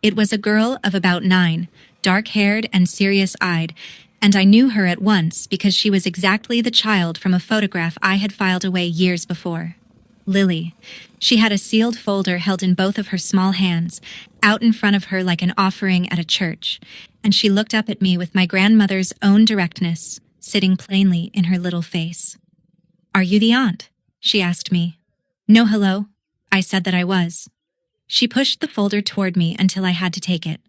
It was a girl of about 9, dark-haired and serious-eyed, and I knew her at once because she was exactly the child from a photograph I had filed away years before. Lily. She had a sealed folder held in both of her small hands, out in front of her like an offering at a church, and she looked up at me with my grandmother's own directness, sitting plainly in her little face. "Are you the aunt?" she asked me. "No, hello." I said that I was. She pushed the folder toward me until I had to take it.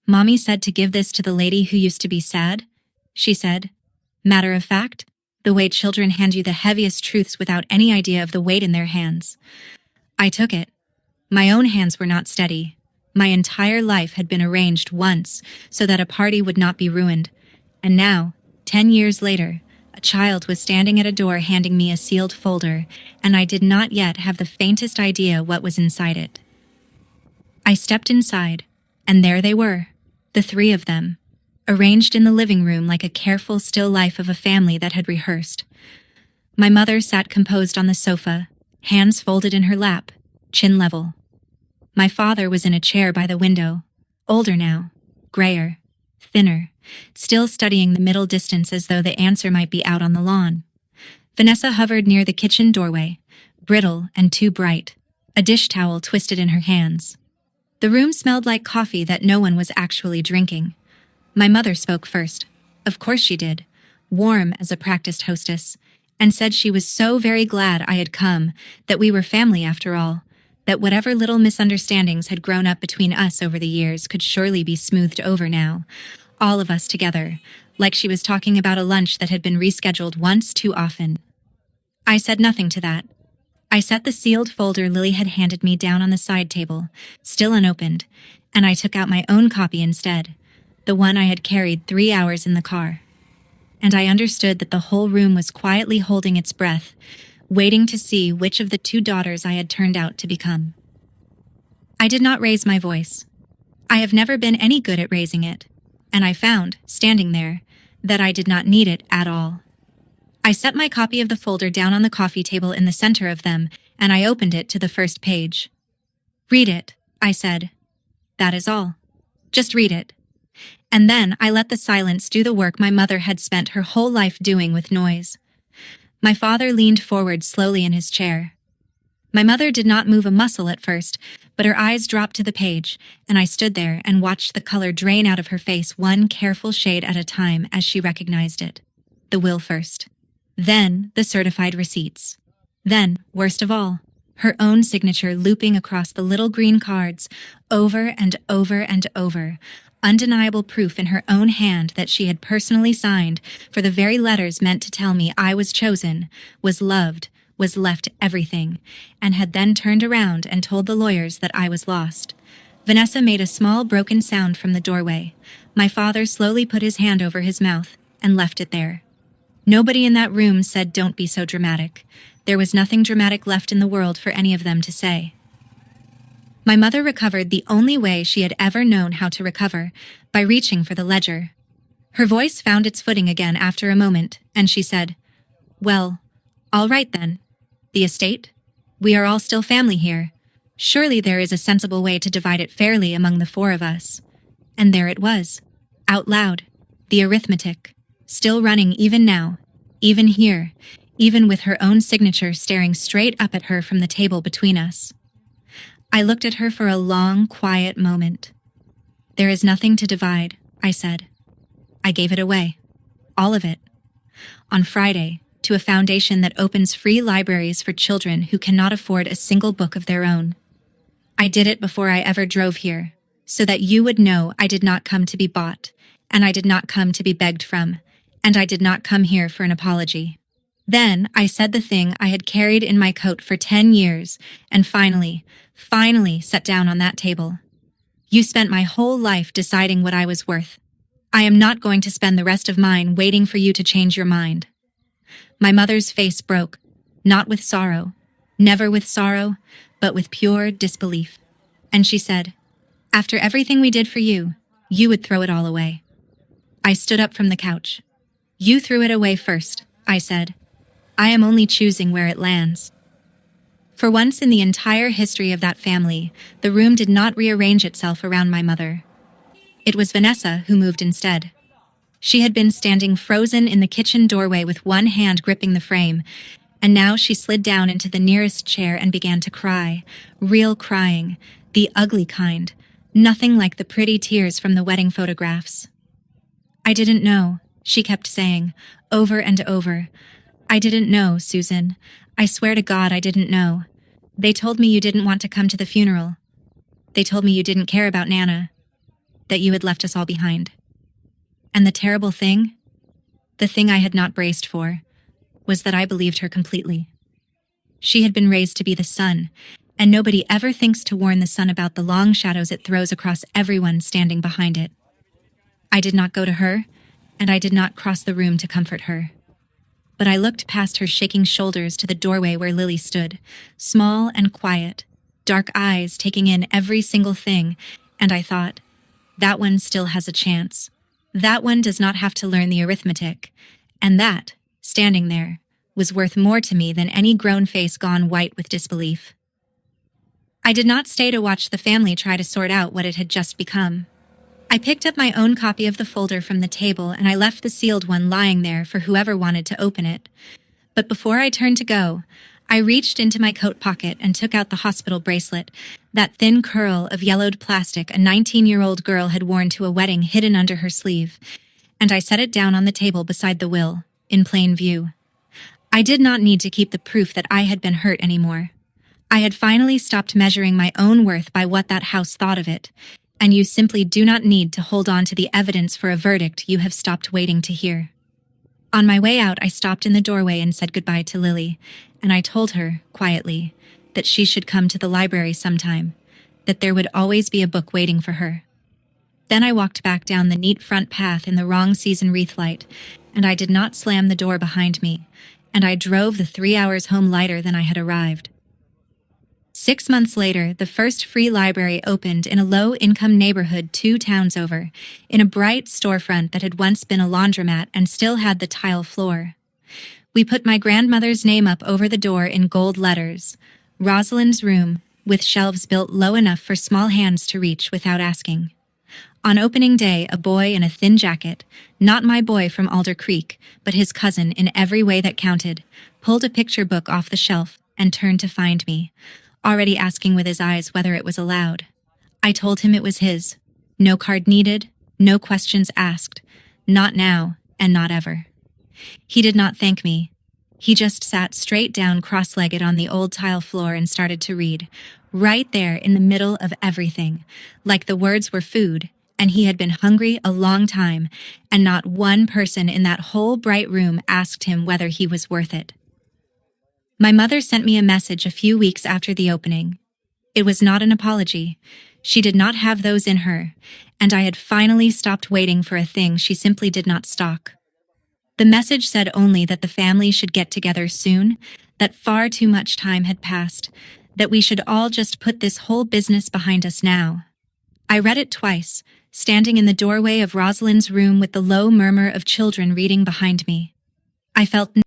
"Mommy said to give this to the lady who used to be sad," she said. Matter of fact, the way children hand you the heaviest truths without any idea of the weight in their hands. I took it. My own hands were not steady. My entire life had been arranged once so that a party would not be ruined. And now, 10 years later, a child was standing at a door handing me a sealed folder, and I did not yet have the faintest idea what was inside it. I stepped inside, and there they were, the 3 of them, arranged in the living room like a careful still life of a family that had rehearsed. My mother sat composed on the sofa, hands folded in her lap, chin level. My father was in a chair by the window, older now, grayer, thinner, still studying the middle distance as though the answer might be out on the lawn. Vanessa hovered near the kitchen doorway, brittle and too bright, a dish towel twisted in her hands. The room smelled like coffee that no one was actually drinking. My mother spoke first. Of course she did, warm as a practiced hostess, and said she was so very glad I had come, that we were family after all, that whatever little misunderstandings had grown up between us over the years could surely be smoothed over now, all of us together, like she was talking about a lunch that had been rescheduled once too often. I said nothing to that. I set the sealed folder Lily had handed me down on the side table, still unopened, and I took out my own copy instead, the one I had carried 3 hours in the car. And I understood that the whole room was quietly holding its breath, waiting to see which of the 2 daughters I had turned out to become. I did not raise my voice. I have never been any good at raising it, and I found, standing there, that I did not need it at all. I set my copy of the folder down on the coffee table in the center of them, and I opened it to the first page. "Read it," I said. "That is all. Just read it." And then I let the silence do the work my mother had spent her whole life doing with noise. My father leaned forward slowly in his chair. My mother did not move a muscle at first, but her eyes dropped to the page, and I stood there and watched the color drain out of her face one careful shade at a time as she recognized it. The will first. Then the certified receipts. Then, worst of all, her own signature looping across the little green cards, over and over and over, undeniable proof in her own hand that she had personally signed for the very letters meant to tell me I was chosen, was loved, was left everything, and had then turned around and told the lawyers that I was lost. Vanessa made a small broken sound from the doorway. My father slowly put his hand over his mouth and left it there. Nobody in that room said, "Don't be so dramatic." There was nothing dramatic left in the world for any of them to say. My mother recovered the only way she had ever known how to recover, by reaching for the ledger. Her voice found its footing again after a moment, and she said, "Well, all right then. The estate? We are all still family here. Surely there is a sensible way to divide it fairly among the four of us." And there it was, out loud, the arithmetic, still running even now, even here, even with her own signature staring straight up at her from the table between us. I looked at her for a long, quiet moment. "There is nothing to divide," I said. "I gave it away. All of it. On Friday, to a foundation that opens free libraries for children who cannot afford a single book of their own. I did it before I ever drove here, so that you would know I did not come to be bought, and I did not come to be begged from, and I did not come here for an apology." Then I said the thing I had carried in my coat for 10 years, and finally sat down on that table. "You spent my whole life deciding what I was worth. I am not going to spend the rest of mine waiting for you to change your mind." My mother's face broke, not with sorrow, never with sorrow, but with pure disbelief. And she said, "After everything we did for you, you would throw it all away." I stood up from the couch. "You threw it away first," I said. "I am only choosing where it lands." For once in the entire history of that family, the room did not rearrange itself around my mother. It was Vanessa who moved instead. She had been standing frozen in the kitchen doorway with one hand gripping the frame, and now she slid down into the nearest chair and began to cry, real crying, the ugly kind, nothing like the pretty tears from the wedding photographs. "I didn't know," she kept saying, over and over. "I didn't know, Susan. I swear to God I didn't know. They told me you didn't want to come to the funeral. They told me you didn't care about Nana, that you had left us all behind. And the terrible thing, the thing I had not braced for, was that I believed her completely. She had been raised to be the sun, and nobody ever thinks to warn the sun about the long shadows it throws across everyone standing behind it. I did not go to her, and I did not cross the room to comfort her. But I looked past her shaking shoulders to the doorway where Lily stood, small and quiet, dark eyes taking in every single thing, and I thought, that one still has a chance. That one does not have to learn the arithmetic, and that, standing there, was worth more to me than any grown face gone white with disbelief. I did not stay to watch the family try to sort out what it had just become. I picked up my own copy of the folder from the table and I left the sealed one lying there for whoever wanted to open it. But before I turned to go, I reached into my coat pocket and took out the hospital bracelet, that thin curl of yellowed plastic a 19-year-old girl had worn to a wedding hidden under her sleeve, and I set it down on the table beside the will, in plain view. I did not need to keep the proof that I had been hurt anymore. I had finally stopped measuring my own worth by what that house thought of it, and you simply do not need to hold on to the evidence for a verdict you have stopped waiting to hear. On my way out, I stopped in the doorway and said goodbye to Lily, and I told her, quietly, that she should come to the library sometime, that there would always be a book waiting for her. Then I walked back down the neat front path in the wrong season wreath light, and I did not slam the door behind me, and I drove the 3 hours home lighter than I had arrived. 6 months later, the first free library opened in a low-income neighborhood 2 towns over, in a bright storefront that had once been a laundromat and still had the tile floor. We put my grandmother's name up over the door in gold letters, Rosalind's Room, with shelves built low enough for small hands to reach without asking. On opening day, a boy in a thin jacket, not my boy from Alder Creek, but his cousin in every way that counted, pulled a picture book off the shelf and turned to find me, already asking with his eyes whether it was allowed. I told him it was his. No card needed, no questions asked. Not now, and not ever. He did not thank me. He just sat straight down cross-legged on the old tile floor and started to read, right there in the middle of everything, like the words were food, and he had been hungry a long time, and not one person in that whole bright room asked him whether he was worth it. My mother sent me a message a few weeks after the opening. It was not an apology. She did not have those in her, and I had finally stopped waiting for a thing she simply did not stock. The message said only that the family should get together soon, that far too much time had passed, that we should all just put this whole business behind us now. I read it twice, standing in the doorway of Rosalind's room with the low murmur of children reading behind me. I felt